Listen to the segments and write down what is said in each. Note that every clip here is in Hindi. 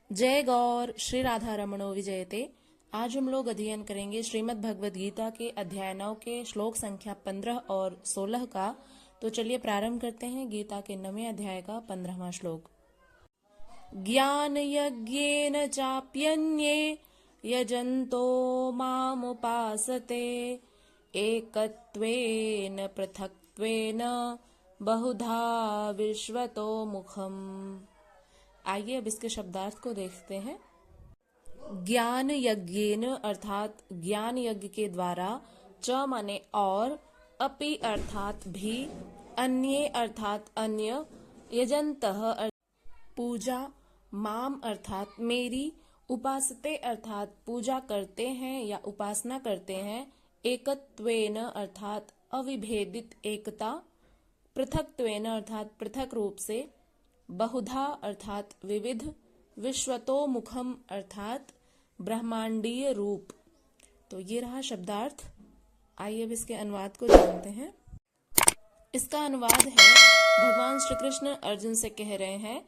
जय गौर श्री राधा रमणो विजयते। आज हम लोग अध्ययन करेंगे श्रीमद् भगवद गीता के अध्याय 9 के श्लोक संख्या 15 और 16 का। तो चलिए प्रारंभ करते हैं गीता के 9वें अध्याय का 15वां श्लोक। ज्ञान यज्ञेन चाप्यन्ये यजन्तो मामुपासते एकत्वेन पृथक्त्वेन बहुधा विश्वतो मुखम। आइए अब इसके शब्दार्थ को देखते हैं। ज्ञान यज्ञेन अर्थात ज्ञान यज्ञ के द्वारा, च माने और, अपि अर्थात भी, अन्ये अर्थात अन्य, यजन्तः पूजा, माम अर्थात मेरी, उपासते अर्थात पूजा करते हैं या उपासना करते हैं, एकत्वेन अर्थात अविभेदित एकता, पृथक्त्वेन अर्थात पृथक रूप से, बहुधा अर्थात विविध, विश्वतो मुखम अर्थात ब्रह्मांडीय रूप। तो ये रहा शब्दार्थ। आइए अब इसके अनुवाद को जानते हैं। इसका अनुवाद है, भगवान श्री कृष्ण अर्जुन से कह रहे हैं,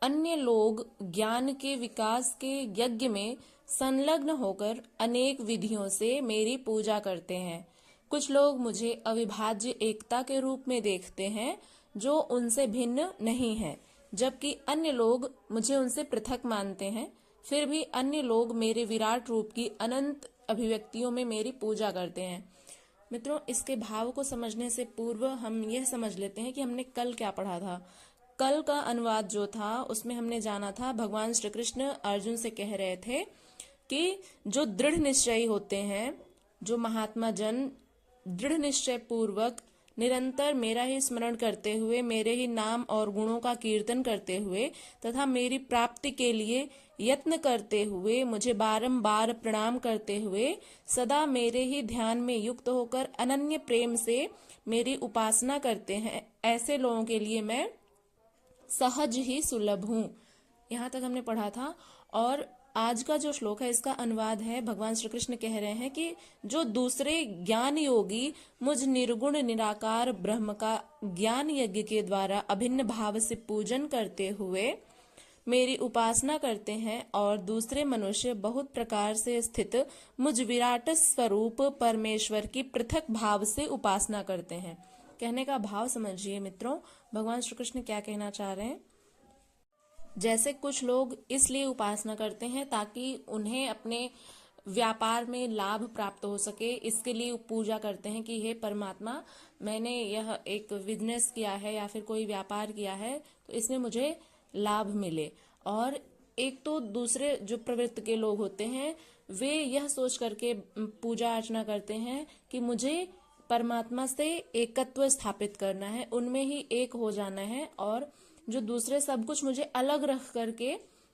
अन्य लोग ज्ञान के विकास के यज्ञ में संलग्न होकर अनेक विधियों से मेरी पूजा करते हैं। कुछ लोग मुझे अविभाज्य एकता के रूप में देखते हैं जो उनसे भिन्न नहीं है, जबकि अन्य लोग मुझे उनसे पृथक मानते हैं। फिर भी अन्य लोग मेरे विराट रूप की अनंत अभिव्यक्तियों में मेरी पूजा करते हैं। मित्रों, इसके भाव को समझने से पूर्व हम यह समझ लेते हैं कि हमने कल क्या पढ़ा था। कल का अनुवाद जो था उसमें हमने जाना था, भगवान श्री कृष्ण अर्जुन से कह रहे थे कि जो दृढ़ निश्चयी होते हैं, जो महात्मा जन दृढ़ निश्चय पूर्वक निरंतर मेरा ही स्मरण करते हुए, मेरे ही नाम और गुणों का कीर्तन करते हुए तथा मेरी प्राप्ति के लिए यत्न करते हुए, मुझे बारंबार प्रणाम करते हुए, सदा मेरे ही ध्यान में युक्त होकर अनन्य प्रेम से मेरी उपासना करते हैं, ऐसे लोगों के लिए मैं सहज ही सुलभ हूँ। यहाँ तक हमने पढ़ा था। और आज का जो श्लोक है इसका अनुवाद है, भगवान श्री कृष्ण कह रहे हैं कि जो दूसरे ज्ञान योगी मुझ निर्गुण निराकार ब्रह्म का ज्ञान यज्ञ के द्वारा अभिन्न भाव से पूजन करते हुए मेरी उपासना करते हैं, और दूसरे मनुष्य बहुत प्रकार से स्थित मुझ विराट स्वरूप परमेश्वर की पृथक भाव से उपासना करते हैं। कहने का भाव समझिए मित्रों, भगवान श्री कृष्ण क्या कहना चाह रहे हैं। जैसे कुछ लोग इसलिए उपासना करते हैं ताकि उन्हें अपने व्यापार में लाभ प्राप्त हो सके, इसके लिए पूजा करते हैं कि हे परमात्मा, मैंने यह एक बिजनेस किया है या फिर कोई व्यापार किया है तो इसमें मुझे लाभ मिले। और एक तो दूसरे जो प्रवृत्ति के लोग होते हैं वे यह सोच करके पूजा अर्चना करते हैं कि मुझे परमात्मा से एकत्व स्थापित करना है, उनमें ही एक हो जाना है, और जो दूसरे सब कुछ मुझे अलग रख करके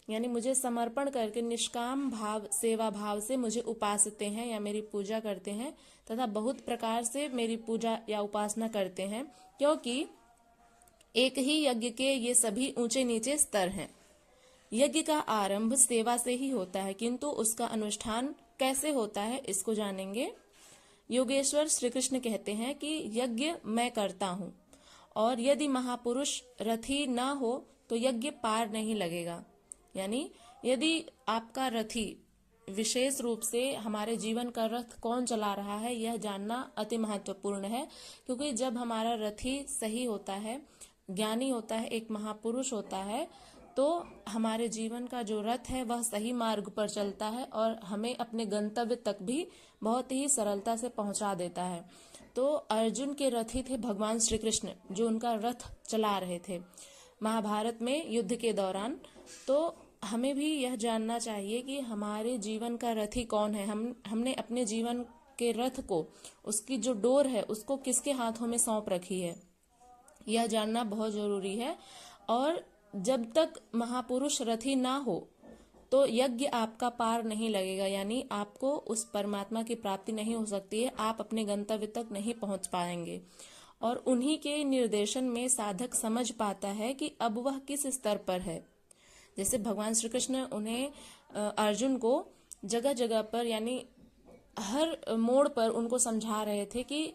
यानी मुझे समर्पण करके निष्काम भाव सेवा भाव से मुझे उपासते हैं या मेरी पूजा करते हैं तथा बहुत प्रकार से मेरी पूजा या उपासना करते हैं, क्योंकि एक ही यज्ञ के ये सभी ऊंचे नीचे स्तर हैं। यज्ञ का आरंभ सेवा से ही होता है, किंतु उसका अनुष्ठान कैसे होता है इसको जानेंगे। योगेश्वर श्री कृष्ण कहते हैं कि यज्ञ मैं करता हूँ, और यदि महापुरुष रथी ना हो तो यज्ञ पार नहीं लगेगा। यानी यदि आपका रथी, विशेष रूप से हमारे जीवन का रथ कौन चला रहा है यह जानना अति महत्वपूर्ण है, क्योंकि जब हमारा रथी सही होता है, ज्ञानी होता है, एक महापुरुष होता है, तो हमारे जीवन का जो रथ है वह सही मार्ग पर चलता है और हमें अपने गंतव्य तक भी बहुत ही सरलता से पहुंचा देता है। तो अर्जुन के रथी थे भगवान श्री कृष्ण, जो उनका रथ चला रहे थे महाभारत में युद्ध के दौरान। तो हमें भी यह जानना चाहिए कि हमारे जीवन का रथी कौन है। हमने अपने जीवन के रथ को, उसकी जो डोर है उसको किसके हाथों में सौंप रखी है, यह जानना बहुत जरूरी है। और जब तक महापुरुष रथी ना हो तो यज्ञ आपका पार नहीं लगेगा, यानी आपको उस परमात्मा की प्राप्ति नहीं हो सकती है, आप अपने गंतव्य तक नहीं पहुंच पाएंगे। और उन्हीं के निर्देशन में साधक समझ पाता है कि अब वह किस स्तर पर है। जैसे भगवान श्री कृष्ण उन्हें अर्जुन को जगह जगह पर यानी हर मोड़ पर उनको समझा रहे थे कि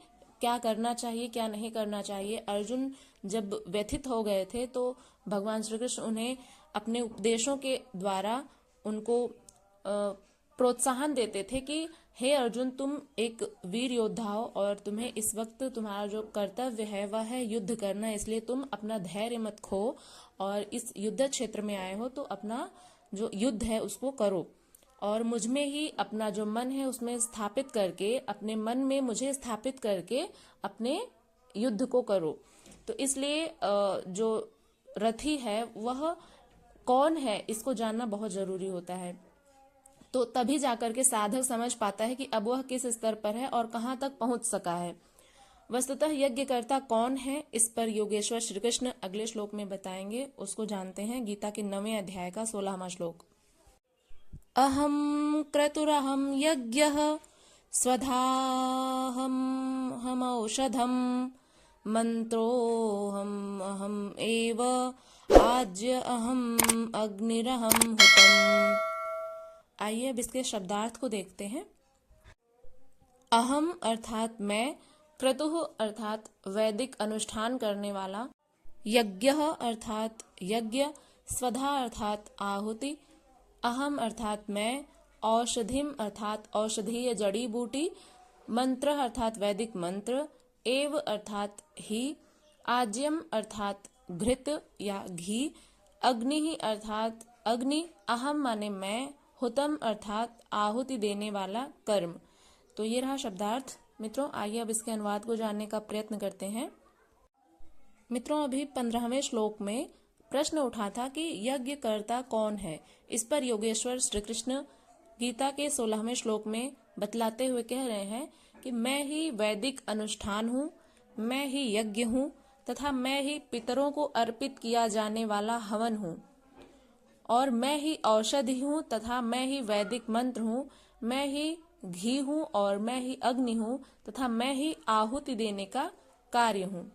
क्या करना चाहिए क्या नहीं करना चाहिए। अर्जुन जब व्यथित हो गए थे तो भगवान श्री कृष्ण उन्हें अपने उपदेशों के द्वारा उनको प्रोत्साहन देते थे कि हे अर्जुन, तुम एक वीर योद्धा हो और तुम्हें इस वक्त तुम्हारा जो कर्तव्य है वह है युद्ध करना, इसलिए तुम अपना धैर्य मत खो और इस युद्ध क्षेत्र में आए हो तो अपना जो युद्ध है उसको करो और मुझ में ही अपना जो मन है उसमें स्थापित करके, अपने मन में मुझे स्थापित करके अपने युद्ध को करो। तो इसलिए जो रथी है वह कौन है इसको जानना बहुत जरूरी होता है। तो तभी जाकर के साधक समझ पाता है कि अब वह किस स्तर पर है और कहाँ तक पहुंच सका है। वस्तुतः यज्ञकर्ता कौन है, इस पर योगेश्वर श्री कृष्ण अगले श्लोक में बताएंगे। उसको जानते हैं। गीता के 9वें अध्याय का 16वां श्लोक। अहम क्रतुरहम यज्ञः स्वधाहम हम औषधम मंत्रोहम अहम एव आज्य अहम अग्निरहम हुतम। आइए अब इसके शब्दार्थ को देखते हैं। अहम अर्थात मैं, क्रतुः अर्थात वैदिक अनुष्ठान करने वाला, यज्ञः अर्थात यज्ञ, स्वधा अर्थात आहुति, अहम अर्थात मैं, औषधिम अर्थात औषधीय जड़ी बूटी, मंत्र अर्थात वैदिक मंत्र, एव अर्थात ही, आज्यम अर्थात घृत या घी, अग्नि अर्थात अग्नि, अहम माने मैं, हुतम अर्थात आहुति देने वाला कर्म। तो ये रहा शब्दार्थ। मित्रों आइए अब इसके अनुवाद को जानने का प्रयत्न करते हैं। मित्रों अभी 15वें श्लोक में प्रश्न उठा था कि यज्ञकर्ता कौन है। इस पर योगेश्वर श्री कृष्ण गीता के 16वें श्लोक में बतलाते हुए कह रहे हैं कि मैं ही वैदिक अनुष्ठान हूँ, मैं ही यज्ञ हूँ तथा मैं ही पितरों को अर्पित किया जाने वाला हवन हूँ और मैं ही औषधि हूँ तथा मैं ही वैदिक मंत्र हूँ, मैं ही घी हूँ और मैं ही अग्नि हूँ तथा मैं ही आहुति देने का कार्य हूँ।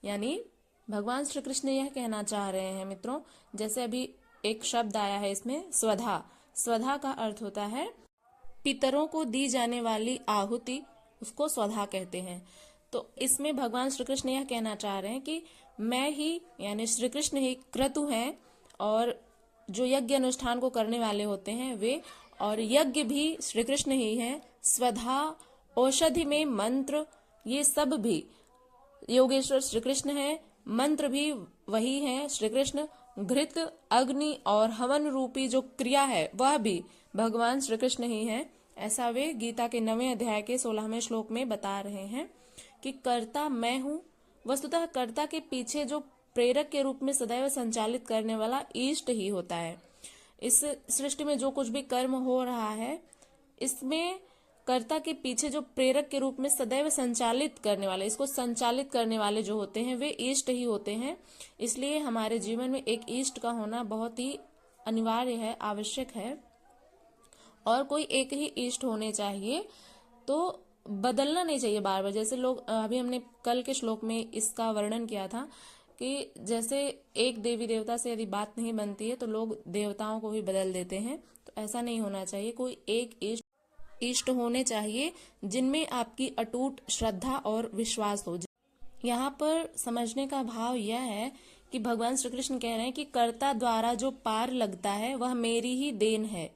यानी भगवान श्री कृष्ण यह कहना चाह रहे हैं मित्रों, जैसे अभी एक शब्द आया है इसमें स्वधा। स्वधा का अर्थ होता है पितरों को दी जाने वाली आहुति, उसको स्वधा कहते हैं। तो इसमें भगवान श्री कृष्ण यह कहना चाह रहे हैं कि मैं ही यानी श्री कृष्ण ही क्रतु हैं और जो यज्ञ अनुष्ठान को करने वाले होते हैं वे, और यज्ञ भी श्री कृष्ण ही हैं। स्वधा, औषधि में मंत्र, ये सब भी योगेश्वर श्री कृष्ण है, मंत्र भी वही है श्री कृष्ण, घृत, अग्नि और हवन रूपी जो क्रिया है वह भी भगवान श्री कृष्ण ही है। ऐसा वे गीता के 9वें अध्याय के 16वें श्लोक में बता रहे हैं कि कर्ता मैं हूँ। वस्तुतः कर्ता के पीछे जो प्रेरक के रूप में सदैव संचालित करने वाला ईष्ट ही होता है। इस सृष्टि में जो कुछ भी कर्म हो रहा है इसमें कर्ता के पीछे जो प्रेरक के रूप में सदैव संचालित करने वाले, इसको संचालित करने वाले जो होते हैं वे ईष्ट ही होते हैं। इसलिए हमारे जीवन में एक ईष्ट का होना बहुत ही अनिवार्य है, आवश्यक है और कोई एक ही ईष्ट होने चाहिए। तो बदलना नहीं चाहिए बार बार। जैसे लोग, अभी हमने कल के श्लोक में इसका वर्णन किया था कि जैसे एक देवी देवता से यदि बात नहीं बनती है तो लोग देवताओं को भी बदल देते हैं। तो ऐसा नहीं होना चाहिए। कोई एक इष्ट होने चाहिए जिनमें आपकी अटूट श्रद्धा और विश्वास हो। यहाँ पर समझने का भाव यह है कि भगवान श्री कृष्ण कह रहे हैं कि कर्ता द्वारा जो पार लगता है वह मेरी ही देन है।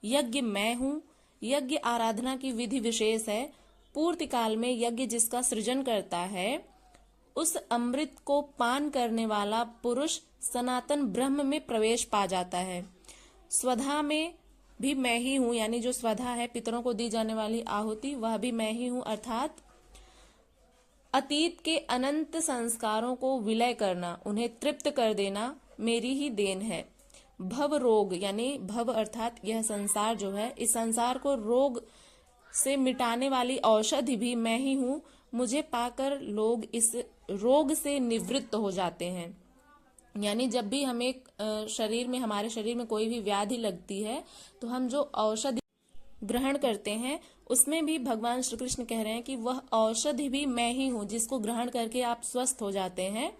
यज्ञ मैं हूँ, यज्ञ आराधना की विधि विशेष है। पूर्ति काल में यज्ञ जिसका सृजन करता है उस अमृत को पान करने वाला पुरुष सनातन ब्रह्म में प्रवेश पा जाता है। स्वधा में भी मैं ही हूँ, यानी जो स्वधा है पितरों को दी जाने वाली आहुति, वह भी मैं ही हूँ। अर्थात अतीत के अनंत संस्कारों को विलय करना, उन्हें तृप्त कर देना मेरी ही देन है। भव रोग, यानी भव अर्थात यह संसार जो है, इस संसार को रोग से मिटाने वाली औषधि भी मैं ही हूँ। मुझे पाकर लोग इस रोग से निवृत्त हो जाते हैं। यानी जब भी हमें हमारे शरीर में कोई भी व्याधि लगती है तो हम जो औषधि ग्रहण करते हैं उसमें भी भगवान श्री कृष्ण कह रहे हैं कि वह औषधि भी मैं ही हूँ, जिसको ग्रहण करके आप स्वस्थ हो जाते हैं।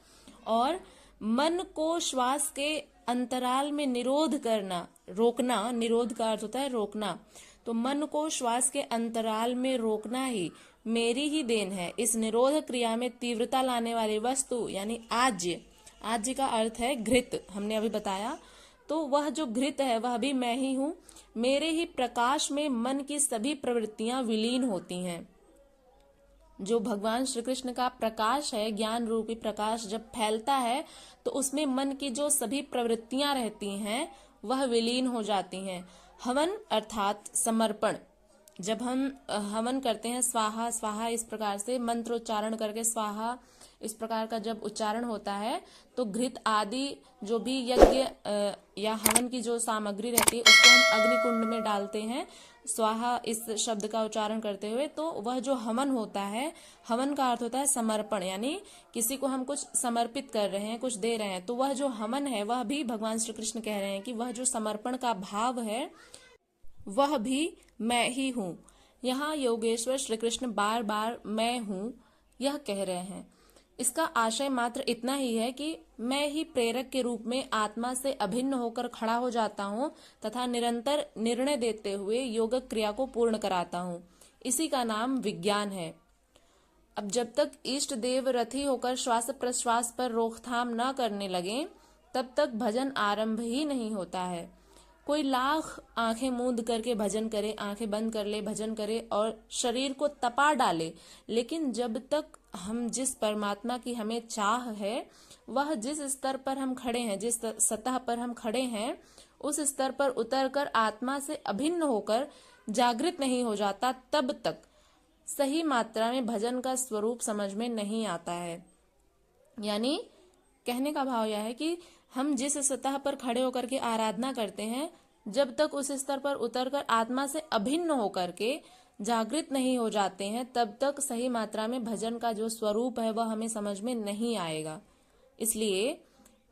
और मन को श्वास के अंतराल में निरोध करना, रोकना, निरोध का अर्थ होता है रोकना, तो मन को श्वास के अंतराल में रोकना ही मेरी ही देन है। इस निरोध क्रिया में तीव्रता लाने वाली वस्तु यानी आज्य, आज्य का अर्थ है घृत, हमने अभी बताया। तो वह जो घृत है वह भी मैं ही हूँ। मेरे ही प्रकाश में मन की सभी प्रवृत्तियां विलीन होती हैं। जो भगवान श्री कृष्ण का प्रकाश है, ज्ञान रूपी प्रकाश जब फैलता है तो उसमें मन की जो सभी प्रवृत्तियां रहती हैं वह विलीन हो जाती हैं। हवन अर्थात समर्पण, जब हम हवन करते हैं, स्वाहा स्वाहा इस प्रकार से मंत्र उच्चारण करके, स्वाहा इस प्रकार का जब उच्चारण होता है तो घृत आदि जो भी यज्ञ या हवन की जो सामग्री रहती है उसको हम अग्निकुंड में डालते हैं स्वाहा इस शब्द का उच्चारण करते हुए। तो वह जो हवन होता है, हवन का अर्थ होता है समर्पण, यानी किसी को हम कुछ समर्पित कर रहे हैं, कुछ दे रहे हैं, तो वह जो हवन है वह भी भगवान श्री कृष्ण कह रहे हैं कि वह जो समर्पण का भाव है वह भी मैं ही हूँ। यहाँ योगेश्वर श्री कृष्ण बार बार मैं हूँ यह कह रहे हैं। इसका आशय मात्र इतना ही है कि मैं ही प्रेरक के रूप में आत्मा से अभिन्न होकर खड़ा हो जाता हूँ तथा निरंतर निर्णय देते हुए योग क्रिया को पूर्ण कराता हूँ। इसी का नाम विज्ञान है। अब जब तक इष्ट देव रथी होकर श्वास प्रश्वास पर रोकथाम न करने लगे तब तक भजन आरंभ ही नहीं होता है। कोई लाख आंखें मूंद करके भजन करे, आंखें बंद कर ले भजन करे और शरीर को तपा डाले, लेकिन जब तक हम जिस परमात्मा की हमें चाह है, वह जिस स्तर पर हम खड़े हैं, जिस सतह पर हम खड़े हैं, उस स्तर पर उतरकर आत्मा से अभिन्न होकर जागृत नहीं हो जाता, तब तक सही मात्रा में भजन का स्वरूप समझ में नहीं आता है। यानी कहने का भाव यह है कि हम जिस सतह पर खड़े होकर के आराधना करते हैं, जब तक उस स्तर पर उतरकर आत्मा से अभिन्न होकर के जागृत नहीं हो जाते हैं, तब तक सही मात्रा में भजन का जो स्वरूप है वह हमें समझ में नहीं आएगा। इसलिए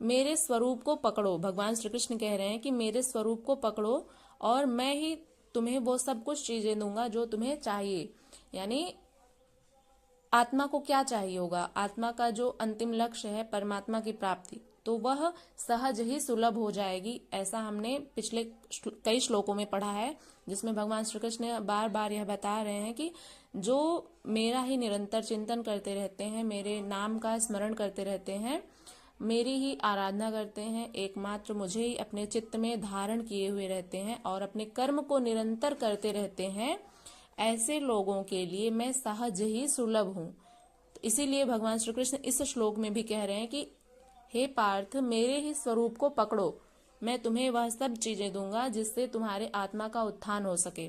मेरे स्वरूप को पकड़ो, भगवान श्री कृष्ण कह रहे हैं कि मेरे स्वरूप को पकड़ो और मैं ही तुम्हें वो सब कुछ चीजें दूंगा जो तुम्हें चाहिए। यानी आत्मा को क्या चाहिए होगा, आत्मा का जो अंतिम लक्ष्य है परमात्मा की प्राप्ति, तो वह सहज ही सुलभ हो जाएगी। ऐसा हमने पिछले कई श्लोकों में पढ़ा है, जिसमें भगवान श्री कृष्ण बार बार यह बता रहे हैं कि जो मेरा ही निरंतर चिंतन करते रहते हैं, मेरे नाम का स्मरण करते रहते हैं, मेरी ही आराधना करते हैं, एकमात्र मुझे ही अपने चित्त में धारण किए हुए रहते हैं और अपने कर्म को निरंतर करते रहते हैं, ऐसे लोगों के लिए मैं सहज ही सुलभ हूँ। तो इसीलिए भगवान श्री कृष्ण इस श्लोक में भी कह रहे हैं कि हे पार्थ, मेरे ही स्वरूप को पकड़ो, मैं तुम्हें वह सब चीजें दूंगा जिससे तुम्हारे आत्मा का उत्थान हो सके।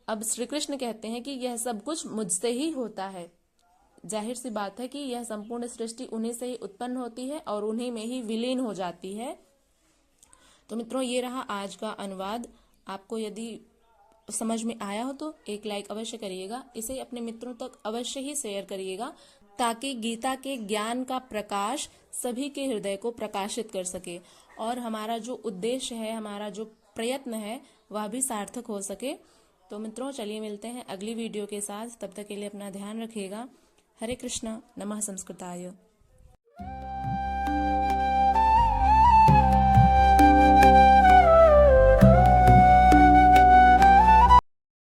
अब श्री कृष्ण कहते हैं कि यह सब कुछ मुझसे ही होता है। जाहिर सी बात है कि यह संपूर्ण सृष्टि उन्हीं से ही उत्पन्न होती है और उन्हीं में ही विलीन हो जाती है। तो मित्रों, ये रहा आज का अनुवाद। आपको यदि समझ में आया हो तो एक लाइक अवश्य करिएगा, इसे अपने मित्रों तक अवश्य ही शेयर करिएगा, ताकि गीता के ज्ञान का प्रकाश सभी के हृदय को प्रकाशित कर सके और हमारा जो उद्देश्य है, हमारा जो प्रयत्न है, वह भी सार्थक हो सके। तो मित्रों, चलिए मिलते हैं अगली वीडियो के साथ। तब तक के लिए अपना ध्यान रखिएगा। हरे कृष्णा, नमः संस्कृताय।